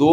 2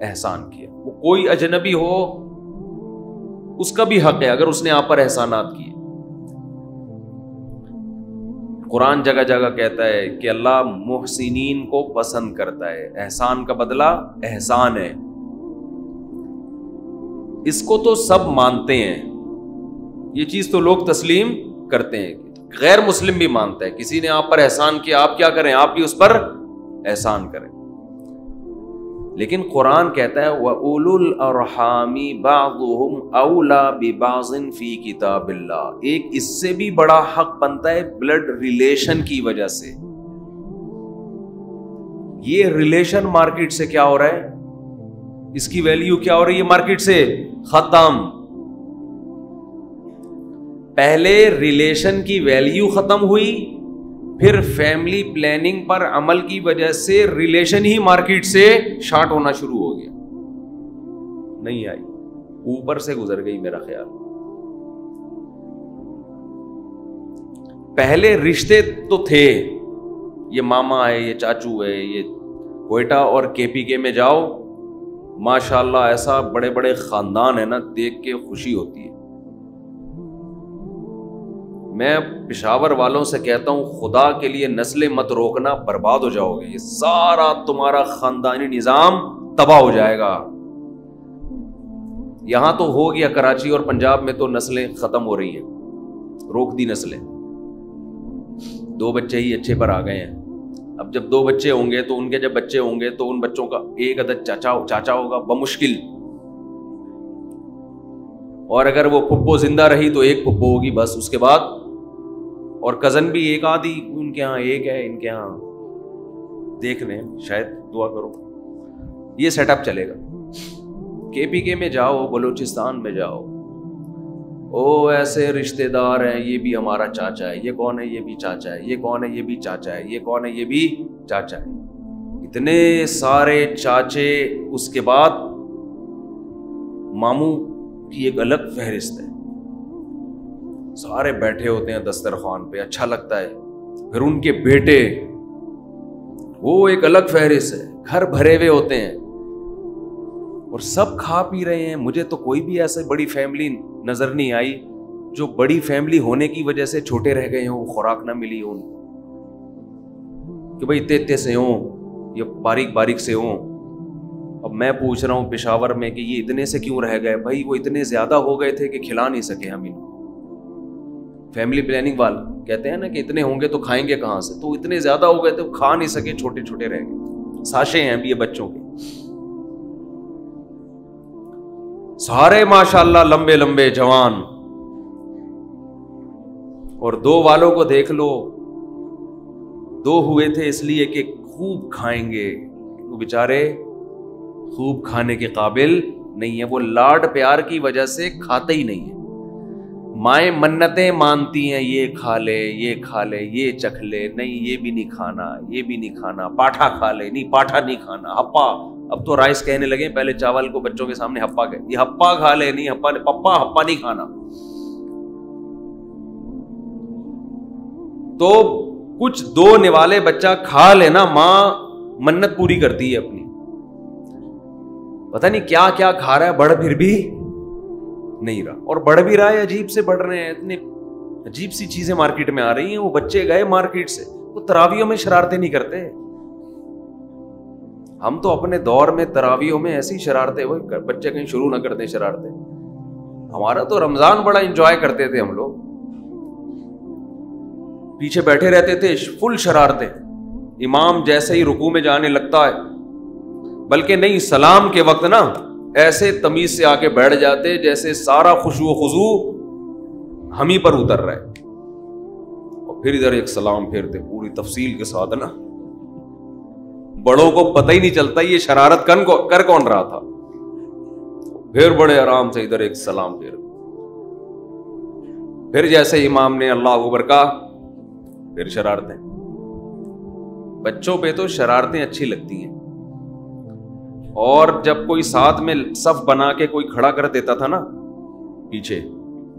احسان کیا. وہ کوئی اجنبی ہو اس کا بھی حق ہے اگر اس نے آپ پر احسانات کیے. قرآن جگہ جگہ کہتا ہے کہ اللہ محسنین کو پسند کرتا ہے. احسان کا بدلہ احسان ہے. اس کو تو سب مانتے ہیں, یہ چیز تو لوگ تسلیم کرتے ہیں. غیر مسلم بھی مانتا ہے کسی نے آپ پر احسان کیا, آپ کیا کریں, آپ بھی اس پر احسان کریں. لیکن قرآن کہتا ہے وَأُولُو الْأَرْحَامِ بَعْضُهُمْ أَوْلَى بِبَعْضٍ فِي كِتَابِ اللَّهِ. ایک اس سے بھی بڑا حق بنتا ہے بلڈ ریلیشن کی وجہ سے. یہ ریلیشن مارکیٹ سے کیا ہو رہا ہے, اس کی ویلیو کیا ہو رہی ہے مارکیٹ سے ختم. پہلے ریلیشن کی ویلیو ختم ہوئی, پھر فیملی پلاننگ پر عمل کی وجہ سے ریلیشن ہی مارکیٹ سے شارٹ ہونا شروع ہو گیا. نہیں آئی, اوپر سے گزر گئی میرا خیال. پہلے رشتے تو تھے, یہ ماما ہے, یہ چاچو ہے, یہ کوئٹہ اور کے پی کے میں جاؤ ماشاءاللہ ایسا بڑے بڑے خاندان ہے نا, دیکھ کے خوشی ہوتی ہے. میں پشاور والوں سے کہتا ہوں خدا کے لیے نسلیں مت روکنا, برباد ہو جاؤ گے. یہ سارا تمہارا خاندانی نظام تباہ ہو جائے گا. یہاں تو ہو گیا, کراچی اور پنجاب میں تو نسلیں ختم ہو رہی ہیں, روک دی نسلیں. 2 بچے ہی اچھے پر آ گئے ہیں. اب جب 2 بچے ہوں گے تو ان کے جب بچے ہوں گے تو ان بچوں کا ایک عدد چاچا ہوگا بمشکل, اور اگر وہ پھپھو زندہ رہی تو ایک پھپھو ہوگی بس. اس کے بعد اور کزن بھی ایک آدھی, ان کے ہاں ایک ہے, ان کے ہاں دیکھ لیں, شاید دعا کرو. یہ سیٹ اپ چلے گا. کے پی کے میں جاؤ, بلوچستان میں جاؤ, او ایسے رشتے دار ہیں, یہ بھی ہمارا چاچا ہے, یہ کون ہے, یہ بھی چاچا ہے, یہ کون ہے, یہ بھی چاچا ہے, یہ کون ہے, یہ بھی چاچا ہے. اتنے سارے چاچے. اس کے بعد ماموں کی ایک الگ فہرست ہے, سارے بیٹھے ہوتے ہیں دسترخوان پہ, اچھا لگتا ہے. پھر ان کے بیٹے, وہ ایک الگ فہرست ہے, گھر بھرے ہوئے ہوتے ہیں اور سب کھا پی رہے ہیں. مجھے تو کوئی بھی ایسے بڑی فیملی نظر نہیں آئی جو بڑی فیملی ہونے کی وجہ سے چھوٹے رہ گئے ہوں, خوراک نہ ملی ہو کہ بھائی اتنے سے ہوں یا باریک باریک سے ہوں. اب میں پوچھ رہا ہوں پشاور میں کہ یہ اتنے سے کیوں رہ گئے؟ بھائی وہ اتنے زیادہ ہو گئے تھے کہ کھلا نہیں سکے ہم ان کو. فیملی پلاننگ والے کہتے ہیں نا کہ اتنے ہوں گے تو کھائیں گے کہاں سے, تو اتنے زیادہ ہو گئے تو کھا نہیں سکے, چھوٹے چھوٹے رہ گئے. ساشے ہیں ابھی یہ بچوں کے, سارے ماشاءاللہ لمبے لمبے جوان. اور 2 والوں کو دیکھ لو, 2 ہوئے تھے اس لیے کہ خوب کھائیں گے, وہ بیچارے خوب کھانے کے قابل نہیں ہے. وہ لاڈ پیار کی وجہ سے کھاتے ہی نہیں ہیں. مائیں منتیں مانتی ہیں, یہ کھا لے, یہ کھا لے, یہ چکھ لے, نہیں یہ بھی نہیں کھانا, یہ بھی نہیں کھانا, پاٹھا کھا لے, نہیں پاٹھا نہیں کھانا, ہپا. اب تو رائس کہنے لگے, پہلے چاول کو بچوں کے سامنے ہپا کہے, یہ ہپا کھا لے, نہیں ہپا, پپا ہپا نہیں کھانا. تو کچھ 2 نوالے بچہ کھا لینا, ماں منت پوری کرتی ہے اپنی. پتہ نہیں کیا کیا کھا رہا ہے, بڑھ پھر بھی نہیں رہا, اور بڑھ بھی رہا ہے عجیب سے بڑھ رہے ہیں. اتنے عجیب سی چیزیں مارکیٹ میں آ رہی ہیں. وہ بچے گئے مارکیٹ سے, وہ تراویحوں میں شرارتیں نہیں کرتے. ہم تو اپنے دور میں تراویحوں میں ایسی شرارتیں, وہ بچے کہیں شروع نہ کرتے شرارتیں. ہمارا تو رمضان بڑا انجوائے کرتے تھے ہم لوگ, پیچھے بیٹھے رہتے تھے, فل شرارتیں. امام جیسے ہی رکوع میں جانے لگتا ہے, بلکہ نہیں سلام کے وقت نا ایسے تمیز سے آ کے بیٹھ جاتے جیسے سارا خشوع و خضوع ہم ہی پر اتر رہا ہے. اور پھر ادھر ایک سلام پھیرتے پوری تفصیل کے ساتھ نا, بڑوں کو پتہ ہی نہیں چلتا یہ شرارت کر کون رہا تھا. پھر بڑے آرام سے ادھر ایک سلام پھیر, پھر جیسے امام نے اللہ اکبر کہا پھر شرارتیں. بچوں پہ تو شرارتیں اچھی لگتی ہیں. اور جب کوئی ساتھ میں صف بنا کے کوئی کھڑا کر دیتا تھا نا, پیچھے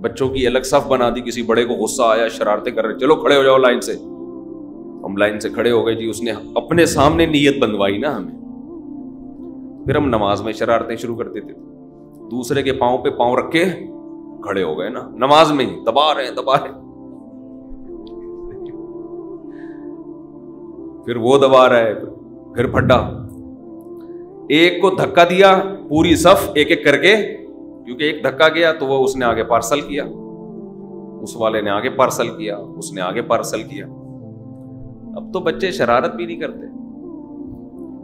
بچوں کی الگ صف بنا دی, کسی بڑے کو غصہ آیا, شرارتیں کر رہے, چلو کھڑے ہو جاؤ لائن سے. ہم لائن سے کھڑے ہو گئے جی, اس نے اپنے سامنے نیت بندوائی نا ہمیں. پھر ہم نماز میں شرارتیں شروع کر دیتے تھے, دوسرے کے پاؤں پہ پاؤں رکھ کے کھڑے ہو گئے نا, نماز میں ہی دبا رہے ہیں, پھر وہ دبا رہا ہے, پھر پھٹا, ایک کو دھکا دیا پوری صف ایک ایک کر کے, کیونکہ ایک دھکا گیا تو وہ اس نے آگے پارسل کیا, اس والے نے آگے پارسل کیا, اس نے آگے پارسل کیا. اب تو بچے شرارت بھی نہیں کرتے,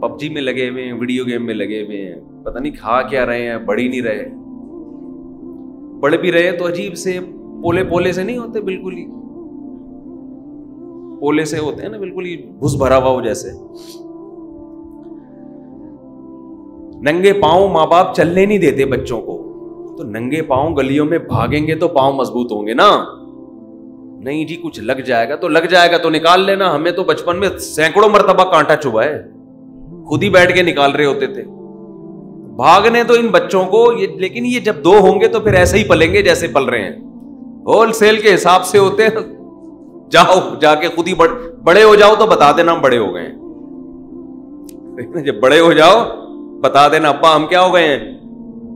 پب جی میں لگے ہوئے ہیں, ویڈیو گیم میں لگے ہوئے ہیں, پتہ نہیں کھا کیا رہے ہیں, بڑھ ہی نہیں رہے. بڑھ بھی رہے تو عجیب سے پولے پولے سے نہیں ہوتے, بالکل ہی پولے سے ہوتے ہیں نا, بالکل ہی گھس بھرا ہوا ہو جیسے. ننگے پاؤں ماں باپ چلنے نہیں دیتے بچوں کو, تو ننگے پاؤں گلیوں میں بھاگیں گے تو پاؤں مضبوط ہوں گے نا. نہیں جی کچھ لگ جائے گا تو لگ جائے گا, تو نکال لینا. ہمیں تو بچپن میں سینکڑوں مرتبہ کانٹا چبھا ہے, خود ہی بیٹھ کے نکال رہے ہوتے تھے. بھاگنے تو ان بچوں کو لیکن یہ جب دو ہوں گے تو پھر ایسے ہی پلیں گے جیسے پل رہے ہیں, ہول سیل کے حساب سے ہوتے ہیں. جاؤ جا کے خود ہی بڑے ہو جاؤ تو بتا دینا ہم بڑے ہو گئے ہیں. جب بڑے ہو جاؤ بتا دینا ابا ہم کیا ہو گئے ہیں,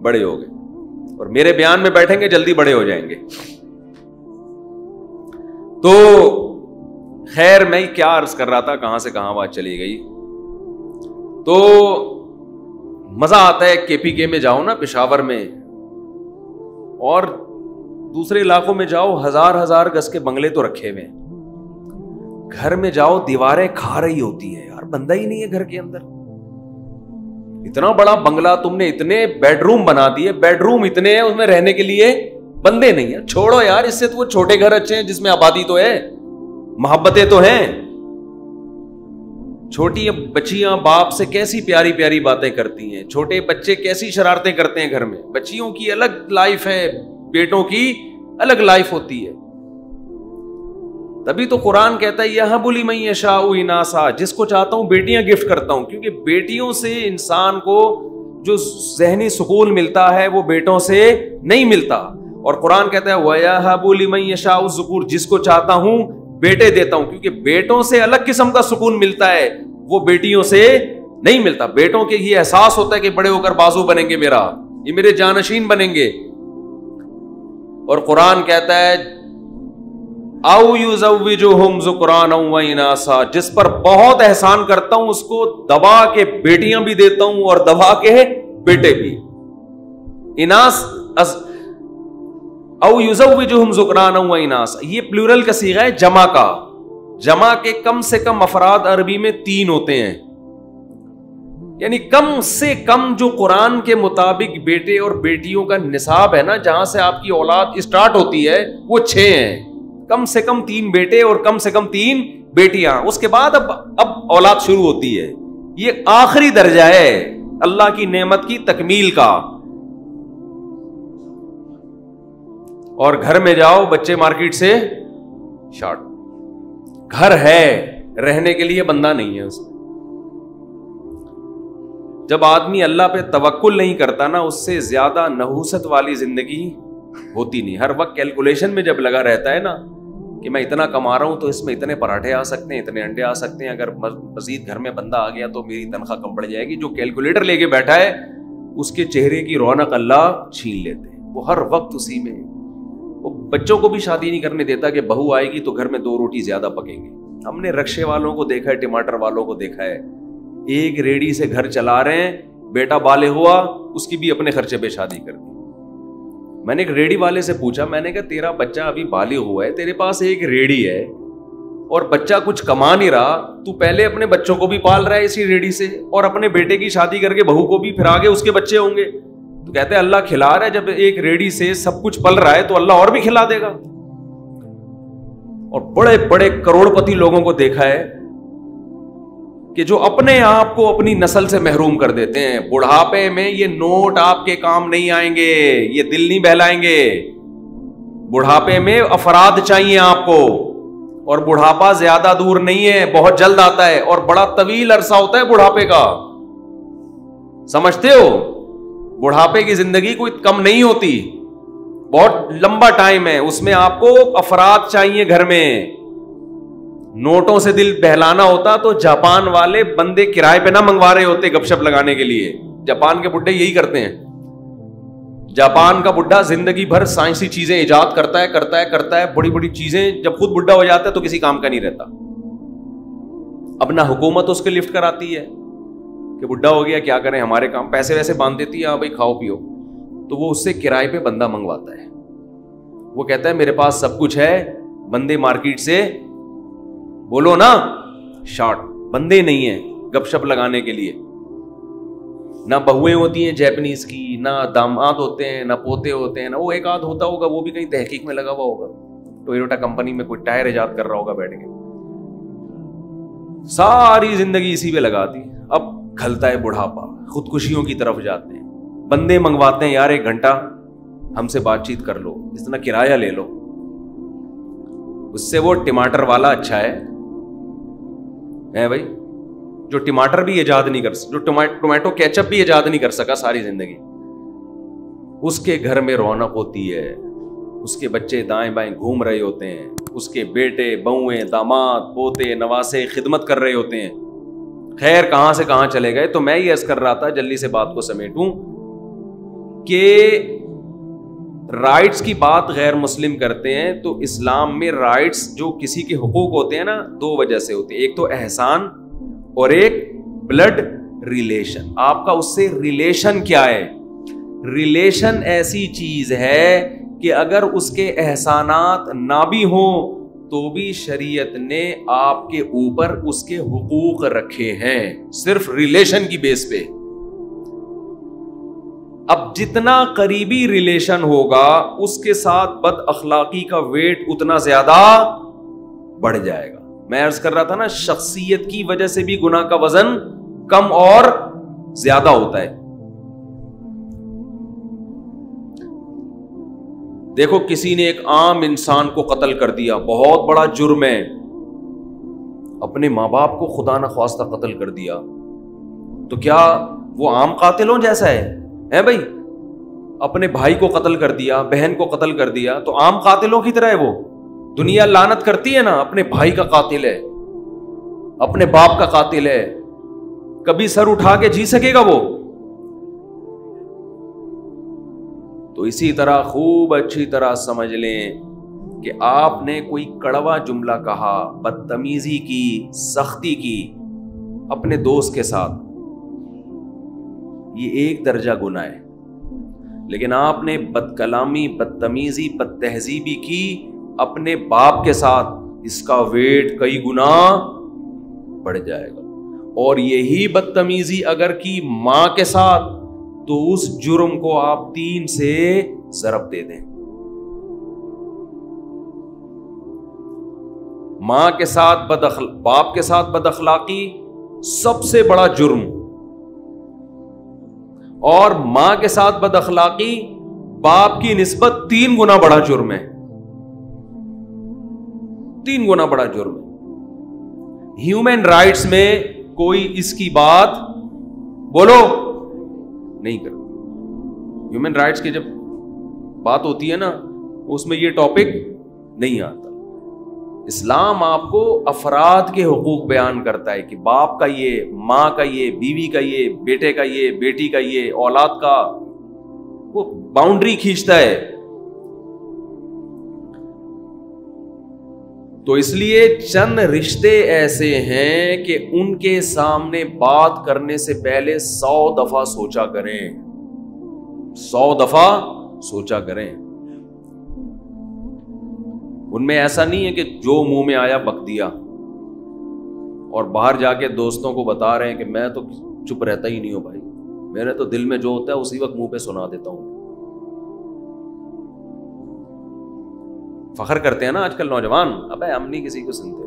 بڑے ہو گئے. اور میرے بیان میں بیٹھیں گے جلدی بڑے ہو جائیں گے. تو خیر میں کیا عرض کر رہا تھا, کہاں سے کہاں بات چلی گئی. تو مزہ آتا ہے کے پی کے میں جاؤ نا, پشاور میں اور دوسرے علاقوں میں جاؤ, ہزار ہزار گز کے بنگلے تو رکھے ہوئے ہیں. گھر میں جاؤ دیواریں کھا رہی ہوتی ہیں یار, بندہ ہی نہیں ہے گھر کے اندر. اتنا بڑا بنگلہ تم نے, اتنے بیڈ روم بنا دیے, بیڈ روم اتنے ہیں, اس میں رہنے کے لیے بندے نہیں ہیں. چھوڑو یار, اس سے تو وہ چھوٹے گھر اچھے ہیں جس میں آبادی تو ہے, محبتیں تو ہیں. چھوٹی بچیاں باپ سے کیسی پیاری پیاری باتیں کرتی ہیں, چھوٹے بچے کیسی شرارتیں کرتے ہیں گھر میں. بچیوں کی الگ لائف ہے, بیٹوں کی الگ لائف ہوتی ہے. تبھی تو قرآن کہتا ہے یہب لمن یشاء اناثا, جس کو چاہتا ہوں بیٹیاں گفٹ کرتا ہوں, کیونکہ بیٹیوں سے انسان کو جو ذہنی سکون ملتا ہے وہ بیٹوں سے نہیں ملتا. اور قرآن کہتا ہے وَيَهَبُ لِمَن يَشَاءُ الذُّكُورَ, جس کو چاہتا ہوں بیٹے دیتا ہوں, کیونکہ بیٹوں سے الگ قسم کا سکون ملتا ہے, وہ بیٹیوں سے نہیں ملتا. بیٹوں کے یہ احساس ہوتا ہے کہ بڑے ہو کر بازو بنیں گے میرا, یہ میرے جانشین بنیں گے. اور قرآن کہتا ہے او یزوجہم ذکرانا و اناثا, جس پر بہت احسان کرتا ہوں اس کو دبا کے بیٹیاں بھی دیتا ہوں اور دبا کے بیٹے بھی. اناث او یزوجہم ذکرانا و اناثا, یہ پلورل کا صیغہ ہے جمع کا. جمع کے کم سے کم افراد عربی میں 3 ہوتے ہیں, یعنی کم سے کم جو قرآن کے مطابق بیٹے اور بیٹیوں کا نصاب ہے نا, جہاں سے آپ کی اولاد اسٹارٹ ہوتی ہے وہ 6 ہیں. کم سے کم 3 بیٹے اور کم سے کم 3 بیٹیاں, اس کے بعد اب اولاد شروع ہوتی ہے. یہ آخری درجہ ہے اللہ کی نعمت کی تکمیل کا. اور گھر میں جاؤ بچے مارکیٹ سے شارٹ, گھر ہے رہنے کے لیے بندہ نہیں ہے اس میں. جب آدمی اللہ پہ توکل نہیں کرتا نا, اس سے زیادہ نحوست والی زندگی ہوتی نہیں. ہر وقت کیلکولیشن میں جب لگا رہتا ہے نا کہ میں اتنا کما رہا ہوں تو اس میں اتنے پراٹھے آ سکتے ہیں, اتنے انڈے آ سکتے ہیں, اگر مزید گھر میں بندہ آ گیا تو میری تنخواہ کم پڑ جائے گی. جو کیلکولیٹر لے کے بیٹھا ہے اس کے چہرے کی رونق اللہ چھین لیتے ہیں. وہ ہر وقت اسی میں. وہ بچوں کو بھی شادی نہیں کرنے دیتا کہ بہو آئے گی تو گھر میں 2 روٹی زیادہ پکیں گے. ہم نے رکشے والوں کو دیکھا ہے, ٹماٹر والوں کو دیکھا ہے, ایک ریڑھی سے گھر چلا رہے ہیں, بیٹا بالغ ہوا اس کی بھی اپنے خرچے پہ شادی کر دی. میں نے ایک ریڑھی والے سے پوچھا, میں نے کہا تیرا بچہ ابھی بالغ ہوا ہے, تیرے پاس ایک ریڑھی ہے اور بچہ کچھ کما نہیں رہا, تو پہلے اپنے بچوں کو بھی پال رہا ہے اسی ریڑھی سے, اور اپنے بیٹے کی شادی کر کے بہو کو بھی, پھر آگے اس کے بچے ہوں گے. تو کہتے ہیں اللہ کھلا رہا ہے, جب ایک ریڑھی سے سب کچھ پل رہا ہے تو اللہ اور بھی کھلا دے گا. اور بڑے بڑے کروڑ پتی لوگوں کو دیکھا ہے کہ جو اپنے آپ کو اپنی نسل سے محروم کر دیتے ہیں. بڑھاپے میں یہ نوٹ آپ کے کام نہیں آئیں گے, یہ دل نہیں بہلائیں گے. بڑھاپے میں افراد چاہیے آپ کو, اور بڑھاپا زیادہ دور نہیں ہے, بہت جلد آتا ہے, اور بڑا طویل عرصہ ہوتا ہے بڑھاپے کا. سمجھتے ہو, بڑھاپے کی زندگی کوئی کم نہیں ہوتی, بہت لمبا ٹائم ہے. اس میں آپ کو افراد چاہیے گھر میں. نوٹوں سے دل بہلانا ہوتا تو جاپان والے بندے کرائے پہ نہ منگوا رہے ہوتے گپ شپ لگانے کے لیے. جاپان کے بڈھے یہی کرتے ہیں. جاپان کا بڈھا زندگی بھر سائنسی چیزیں ایجاد کرتا ہے, بڑی بڑی چیزیں, جب خود بڈھا ہو جاتا ہے تو کسی کام کا نہیں رہتا. اب نہ حکومت اس کے لفٹ کراتی ہے کہ بڈھا ہو گیا کیا کریں, ہمارے کام, پیسے ویسے باندھ دیتی ہے, ہاں بھائی کھاؤ پیو, تو وہ اس سے کرائے پہ بندہ منگواتا ہے. وہ کہتا ہے میرے پاس سب کچھ ہے, بندے مارکیٹ سے بولو نا شارٹ, بندے نہیں ہیں گپ شپ لگانے کے لیے. نہ بہویں ہوتی ہیں جیپنیز کی, نہ داماد ہوتے ہیں, نہ پوتے ہوتے ہیں, نہ وہ ایک آدھ ہوتا ہوگا, وہ بھی کہیں تحقیق میں لگا ہوا ہوگا, ٹویوٹا کمپنی میں کوئی ٹائر ایجاد کر رہا ہوگا بیٹھ کے. ساری زندگی اسی پہ لگا دی. اب کھلتا ہے بڑھاپا, خودکشیوں کی طرف جاتے ہیں, بندے منگواتے ہیں, یار 1 گھنٹہ ہم سے بات چیت کر لو, اتنا کرایہ لے لو. اس سے وہ ٹماٹر والا اچھا ہے بھائی, جو ٹماٹر بھی ایجاد نہیں کر سکا, جو ٹومیٹو کیچپ بھی ایجاد نہیں کر سکا ساری زندگی, اس کے گھر میں رونق ہوتی ہے, اس کے بچے دائیں بائیں گھوم رہے ہوتے ہیں, اس کے بیٹے بہویں داماد پوتے نواسے خدمت کر رہے ہوتے ہیں. خیر کہاں سے کہاں چلے گئے. تو میں یہ عرض کر رہا تھا, جلدی سے بات کو سمیٹوں, کہ رائٹس کی بات غیر مسلم کرتے ہیں, تو اسلام میں رائٹس جو کسی کے حقوق ہوتے ہیں نا, 2 وجہ سے ہوتے ہیں. ایک تو احسان اور ایک بلڈ ریلیشن. آپ کا اس سے ریلیشن کیا ہے؟ ریلیشن ایسی چیز ہے کہ اگر اس کے احسانات نہ بھی ہوں تو بھی شریعت نے آپ کے اوپر اس کے حقوق رکھے ہیں, صرف ریلیشن کی بیس پہ. اب جتنا قریبی ریلیشن ہوگا اس کے ساتھ بد اخلاقی کا ویٹ اتنا زیادہ بڑھ جائے گا. میں عرض کر رہا تھا نا, شخصیت کی وجہ سے بھی گناہ کا وزن کم اور زیادہ ہوتا ہے. دیکھو کسی نے ایک عام انسان کو قتل کر دیا, بہت بڑا جرم ہے, اپنے ماں باپ کو خدا نخواستہ قتل کر دیا, تو کیا وہ عام قاتلوں جیسا ہے بھائی؟ اپنے بھائی کو قتل کر دیا, بہن کو قتل کر دیا, تو عام قاتلوں کی طرح ہے وہ. دنیا لعنت کرتی ہے نا, اپنے بھائی کا قاتل ہے, اپنے باپ کا قاتل ہے, کبھی سر اٹھا کے جی سکے گا وہ؟ تو اسی طرح خوب اچھی طرح سمجھ لیں کہ آپ نے کوئی کڑوا جملہ کہا, بدتمیزی کی, سختی کی اپنے دوست کے ساتھ, یہ 1 درجہ گناہ ہے. لیکن آپ نے بد کلامی, بدتمیزی, بد تہذیبی کی اپنے باپ کے ساتھ, اس کا ویٹ کئی گنا بڑھ جائے گا. اور یہی بدتمیزی اگر کی ماں کے ساتھ, تو اس جرم کو آپ 3 سے ضرب دے دیں. ماں کے ساتھ باپ کے ساتھ بد اخلاقی سب سے بڑا جرم, اور ماں کے ساتھ بد اخلاقی باپ کی نسبت 3 گنا بڑا جرم ہے. 3 گنا بڑا جرم ہے. ہیومن رائٹس میں کوئی اس کی بات بولو نہیں کرتا. ہیومن رائٹس کی جب بات ہوتی ہے نا, اس میں یہ ٹاپک نہیں آتا. اسلام آپ کو افراد کے حقوق بیان کرتا ہے کہ باپ کا یہ, ماں کا یہ, بیوی کا یہ, بیٹے کا یہ, بیٹی کا یہ, اولاد کا, وہ باؤنڈری کھینچتا ہے. تو اس لیے چند رشتے ایسے ہیں کہ ان کے سامنے بات کرنے سے پہلے 100 دفعہ سوچا کریں, 100 دفعہ سوچا کریں. ان میں ایسا نہیں ہے کہ جو منہ میں آیا بک دیا, اور باہر جا کے دوستوں کو بتا رہے ہیں کہ میں تو چپ رہتا ہی نہیں ہوں بھائی, میرے تو دل میں جو ہوتا ہے اسی وقت منہ پہ سنا دیتا ہوں. فخر کرتے ہیں نا آج کل نوجوان, ابے ہم نہیں کسی کو سنتے,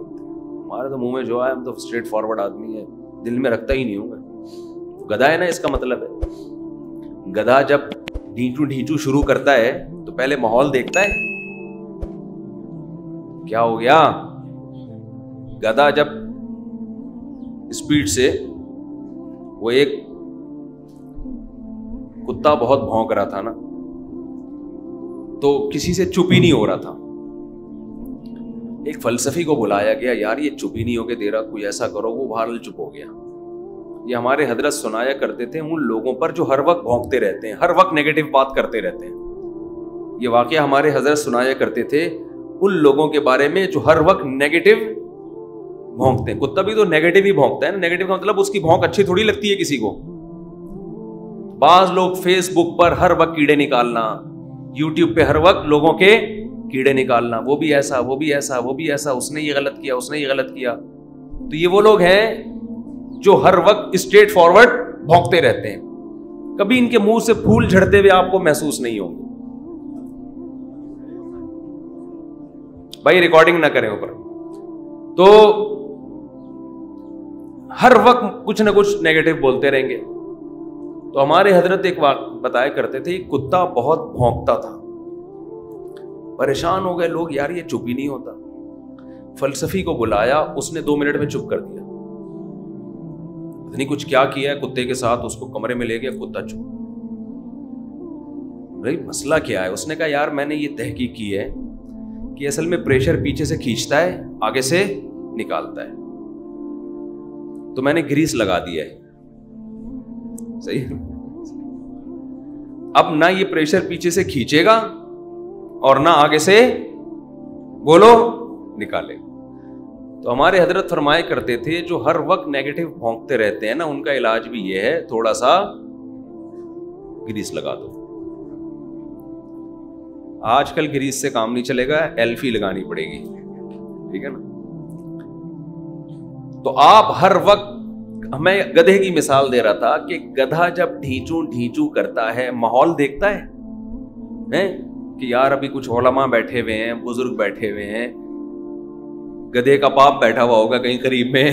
ہمارے تو منہ میں جو آئے, ہم تو اسٹریٹ فارورڈ آدمی ہے, دل میں رکھتا ہی نہیں ہوں میں. گدھا ہے نا, اس کا مطلب ہے گدھا جب ڈھینچو شروع کرتا ہے تو پہلے ماحول دیکھتا ہے. کیا ہو گیا, گدھا جب اسپیڈ سے, وہ ایک کتا بہت بھونک رہا تھا نا, تو کسی سے چپ ہی نہیں ہو رہا تھا. ایک فلسفی کو بلایا گیا, یار یہ چپ ہی نہیں ہو کے دے رہا, کوئی ایسا کرو. وہ بہرحال چپ ہو گیا. یہ ہمارے حضرت سنایا کرتے تھے ان لوگوں پر جو ہر وقت بھونکتے رہتے ہیں, ہر وقت نیگیٹو بات کرتے رہتے ہیں. یہ واقعہ ہمارے حضرت سنایا کرتے تھے ان لوگوں کے بارے میں جو ہر وقت نیگیٹو بھونکتے ہیں. کتا بھی تو نیگیٹو ہی بھونکتا ہے نا, نیگیٹو کا مطلب اس کی بھونک اچھی تھوڑی لگتی ہے کسی کو. بعض لوگ فیس بک پر ہر وقت کیڑے نکالنا, یوٹیوب پہ ہر وقت لوگوں کے کیڑے نکالنا, وہ بھی ایسا, وہ بھی ایسا, وہ بھی ایسا, اس نے یہ غلط کیا, اس نے یہ غلط کیا. تو یہ وہ لوگ ہیں جو ہر وقت اسٹریٹ فارورڈ بھونکتے رہتے ہیں, کبھی ان کے منہ سے پھول جھڑتے ہوئے آپ کو محسوس نہیں ہوں گے. بھائی ریکارڈنگ نہ کریں اوپر. تو ہر وقت کچھ نہ کچھ نیگیٹو بولتے رہیں گے. تو ہمارے حضرت ایک بتایا کرتے تھے, ایک کتا بہت بھونکتا تھا, پریشان ہو گئے لوگ, یار یہ چپ ہی نہیں ہوتا. فلسفی کو بلایا, اس نے 2 منٹ میں چپ کر دیا. نہیں کچھ کیا ہے کتے کے ساتھ, اس کو کمرے میں لے گیا, کتا چپ. بھائی مسئلہ کیا ہے؟ اس نے کہا یار میں نے یہ تحقیق کی ہے کہ اصل میں پریشر پیچھے سے کھینچتا ہے, آگے سے نکالتا ہے. تو میں نے گریس لگا دیا ہے. صحیح. اب نہ یہ پریشر پیچھے سے کھینچے گا اور نہ آگے سے بولو نکالے. تو ہمارے حضرت فرمایا کرتے تھے جو ہر وقت نیگیٹو بھونکتے رہتے ہیں نا, ان کا علاج بھی یہ ہے تھوڑا سا گریس لگا دو. آج کل گریس سے کام نہیں چلے گا, ایلفی لگانی پڑے گی, ٹھیک ہے نا. تو آپ ہر وقت, میں گدھے کی مثال دے رہا تھا کہ گدھا جب ڈھینچو کرتا ہے, ماحول دیکھتا ہے کہ یار ابھی کچھ علماء بیٹھے ہوئے ہیں, بزرگ بیٹھے ہوئے ہیں, گدھے کا باپ بیٹھا ہوا ہوگا کہیں قریب میں,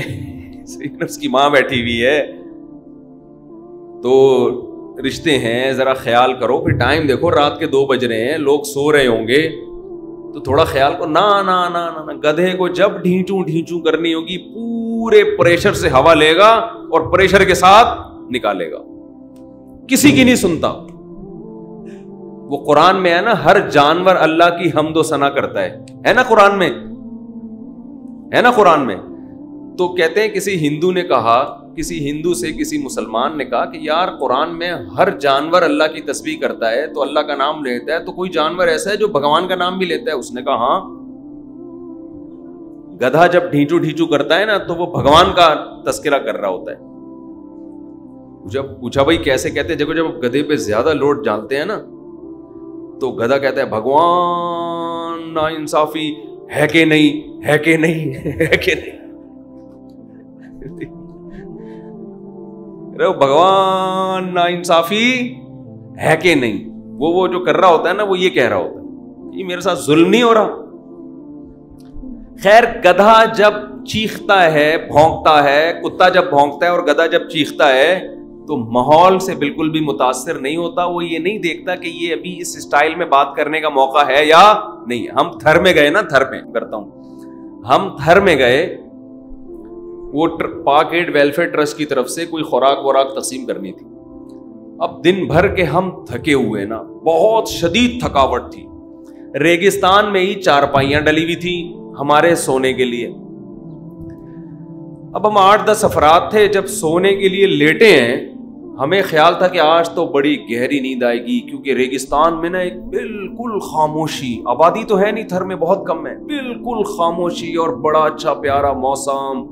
اس کی ماں بیٹھی ہوئی ہے, تو رشتے ہیں, ذرا خیال کرو. پھر ٹائم دیکھو رات کے 2 بج رہے ہیں, لوگ سو رہے ہوں گے, تو تھوڑا خیال کرو. نہ گدھے کو جب ڈھینچو کرنی ہوگی پورے پریشر سے ہوا لے گا اور پریشر کے ساتھ نکالے گا, کسی کی نہیں سنتا. وہ قرآن میں ہے نا, ہر جانور اللہ کی حمد و ثنا کرتا ہے نا قرآن میں, ہے نا قرآن میں. تو کہتے ہیں کسی ہندو نے کہا, کسی ہندو سے کسی مسلمان نے کہا کہ یار قرآن میں ہر جانور اللہ کی تسبیح کرتا ہے, تو اللہ کا نام لیتا ہے, تو کوئی جانور ایسا ہے جو بھگوان کا نام بھی لیتا ہے؟ اس نے کہا ہاں, گدھا جب ڈھینچو کرتا ہے نا تو وہ بھگوان کا تذکرہ کر رہا ہوتا ہے. جب پوچھا بھائی کیسے, کہتے ہیں جب گدھے پہ زیادہ لوڈ ڈالتے ہیں نا تو گدھا کہتا ہے بھگوان نا انصافی ہے کہ نہیں, ہے کہ نہیں, ہے کہ نہیں. بھگوان نا انصافی ہے کہ نہیں, وہ جو کر رہا ہوتا ہے نا, وہ یہ کہہ رہا ہوتا ہے یہ میرے ساتھ ظلم نہیں ہو رہا. خیر, گدھا جب چیختا ہے, بھونکتا ہے, کتا جب بھونکتا ہے اور گدھا جب چیختا ہے تو ماحول سے بالکل بھی متاثر نہیں ہوتا. وہ یہ نہیں دیکھتا کہ یہ ابھی اس اسٹائل میں بات کرنے کا موقع ہے یا نہیں. ہم تھر میں گئے نا, تھر میں کرتا ہوں, ہم تھر میں گئے, وہ پاک ایڈ ویلفیئر ٹرسٹ کی طرف سے کوئی خوراک تقسیم کرنی تھی. اب دن بھر کے ہم تھکے ہوئے نا, بہت شدید تھکاوٹ تھی. ریگستان میں ہی 4 پائیاں ڈلی ہوئی تھی ہمارے سونے کے لیے. اب ہم 8-10 افراد تھے. جب سونے کے لیے لیٹے ہیں, ہمیں خیال تھا کہ آج تو بڑی گہری نیند آئے گی, کیونکہ ریگستان میں نا ایک بالکل خاموشی, آبادی تو ہے نہیں, تھر میں بہت کم ہے, بالکل خاموشی اور بڑا اچھا پیارا موسم,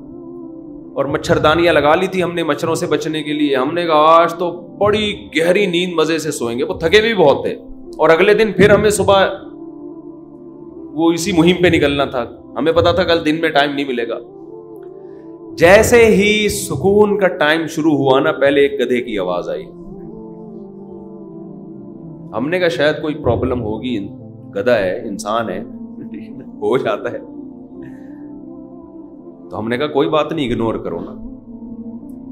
اور مچھردانیاں لگا لی تھی ہم نے مچھروں سے بچنے کے لیے. ہم نے کہا آج تو بڑی گہری نیند مزے سے سوئیں گے. وہ تھکے بھی بہت تھے, اور اگلے دن پھر ہمیں صبح وہ اسی مہم پہ نکلنا تھا. ہمیں پتا تھا کل دن میں ٹائم نہیں ملے گا. جیسے ہی سکون کا ٹائم شروع ہوا نا, پہلے ایک گدھے کی آواز آئی. ہم نے کہا شاید کوئی پرابلم ہوگی, گدھا ہے, انسان ہے, ہو جاتا ہے. تو ہم نے کہا کوئی بات نہیں, اگنور کرو نا.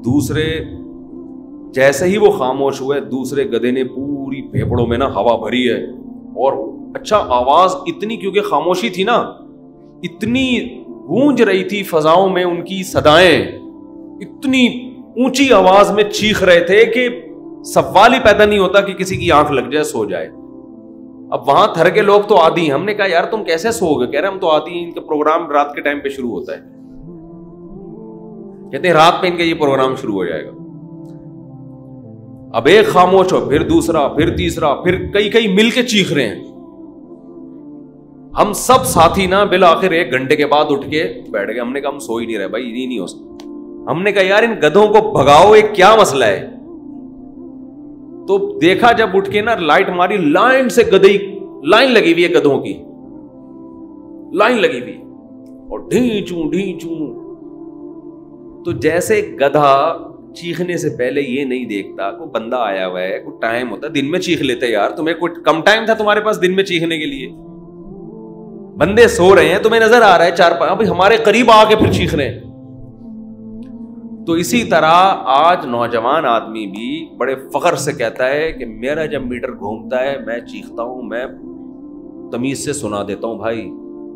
دوسرے جیسے ہی وہ خاموش ہوئے, دوسرے گدھے نے پوری پھیپڑوں میں نا ہوا بھری ہے, اور اچھا آواز اتنی, کیونکہ خاموشی تھی نا, اتنی گونج رہی تھی فضاؤں میں ان کی صدائیں, اتنی اونچی آواز میں چیخ رہے تھے کہ سوال ہی پیدا نہیں ہوتا کہ کسی کی آنکھ لگ جائے, سو جائے. اب وہاں تھر کے لوگ تو عادی ہیں. ہم نے کہا یار تم کیسے سو گئے؟ کہہ رہے ہم تو عادی ہیں, ان کا پروگرام رات کے ٹائم پہ شروع ہوتا ہے. کہتے ہیں رات میں ان کا یہ پروگرام شروع ہو جائے گا. اب ایک خاموش ہو, پھر دوسرا, پھر تیسرا, پھر کئی مل کے چیخ رہے ہیں. ہم سب ساتھی نا بالآخر 1 گھنٹے کے بعد اٹھ کے بیٹھ گئے. ہم نے کہا ہم سو ہی نہیں رہے بھائی, یہ نہیں ہو سکتا. ہم نے کہا یار ان گدھوں کو بھگاؤ, ایک کیا مسئلہ ہے. تو دیکھا جب اٹھ کے نا لائٹ ماری, لائن سے گدھے, لائن لگی ہوئی ہے گدھوں کی, لائن لگی ہوئی, اور ڈھیں چوں. تو جیسے گدھا چیخنے سے پہلے یہ نہیں دیکھتا کوئی بندہ آیا ہوا ہے, کوئی ٹائم ہوتا, دن میں چیخ لیتے یار, تمہیں کوئی کم ٹائم تھا تمہارے پاس دن میں چیخنے کے لیے؟ بندے سو رہے ہیں, تمہیں نظر آ رہا ہے 4-5, ابھی ہمارے قریب آ کے پھر چیخ رہے ہیں. تو اسی طرح آج نوجوان آدمی بھی بڑے فخر سے کہتا ہے کہ میرا جب میٹر گھومتا ہے میں چیختا ہوں, میں تمیز سے سنا دیتا ہوں. بھائی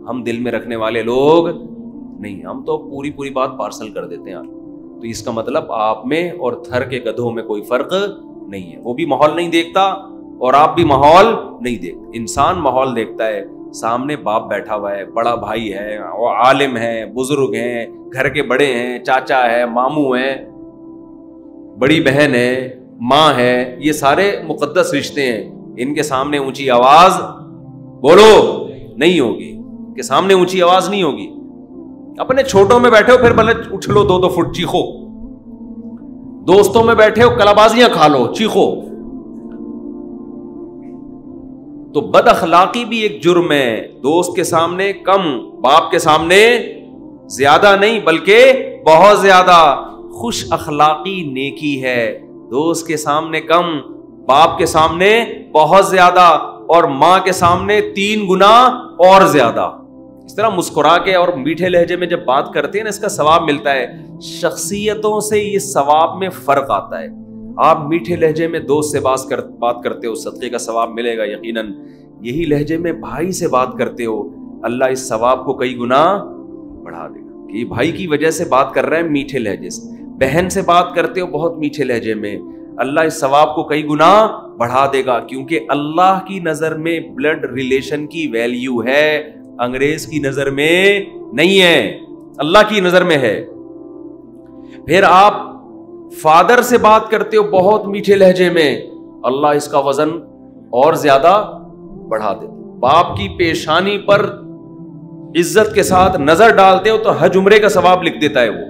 ہم دل میں رکھنے والے لوگ نہیں, ہم تو پوری بات پارسل کر دیتے ہیں. تو اس کا مطلب آپ میں اور تھر کے گدھوں میں کوئی فرق نہیں ہے. وہ بھی ماحول نہیں دیکھتا اور آپ بھی ماحول نہیں دیکھتے. انسان ماحول دیکھتا ہے. سامنے باپ بیٹھا ہوا ہے, بڑا بھائی ہے, وہ عالم ہے, بزرگ ہیں, گھر کے بڑے ہیں, چاچا ہے, ماموں ہیں, بڑی بہن ہے, ماں ہے, یہ سارے مقدس رشتے ہیں. ان کے سامنے اونچی آواز بولو نہیں ہوگی, کہ سامنے اونچی آواز نہیں ہوگی. اپنے چھوٹوں میں بیٹھے ہو پھر بھلے اچھلو 2-2 فٹ چیخو, دوستوں میں بیٹھے ہو کلابازیاں کھا لو چیخو. تو بد اخلاقی بھی ایک جرم ہے. دوست کے سامنے کم, باپ کے سامنے زیادہ نہیں بلکہ بہت زیادہ. خوش اخلاقی نیکی ہے. دوست کے سامنے کم, باپ کے سامنے بہت زیادہ, اور ماں کے سامنے 3 گنا اور زیادہ. اس طرح مسکرا کے اور میٹھے لہجے میں جب بات کرتے ہیں نا, اس کا ثواب ملتا ہے. شخصیتوں سے یہ ثواب میں فرق آتا ہے. آپ میٹھے لہجے میں دوست سے بات کرتے ہو, صدقے کا ثواب ملے گا یقیناً. یہی لہجے میں بھائی سے بات کرتے ہو, اللہ اس ثواب کو کئی گنا بڑھا دے گا. کہ یہ بھائی کی وجہ سے بات کر رہا ہے میٹھے لہجے سے. بہن سے بات کرتے ہو بہت میٹھے لہجے میں, اللہ اس ثواب کو کئی گنا بڑھا دے گا. کیونکہ اللہ کی نظر میں بلڈ ریلیشن کی ویلیو ہے, انگریز کی نظر میں نہیں ہے, اللہ کی نظر میں ہے. پھر آپ فادر سے بات کرتے ہو بہت میٹھے لہجے میں, اللہ اس کا وزن اور زیادہ بڑھا دے. باپ کی پیشانی پر عزت کے ساتھ نظر ڈالتے ہو تو حج عمرے کا ثواب لکھ دیتا ہے وہ.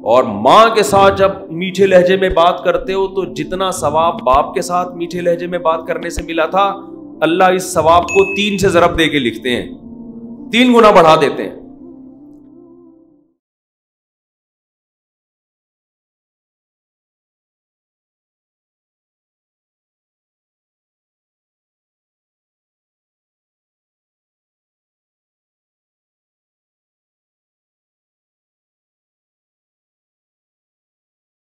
اور ماں کے ساتھ جب میٹھے لہجے میں بات کرتے ہو تو جتنا ثواب باپ کے ساتھ میٹھے لہجے میں بات کرنے سے ملا تھا, اللہ اس ثواب کو 3 سے ضرب دے کے لکھتے ہیں, 3 گنا بڑھا دیتے ہیں.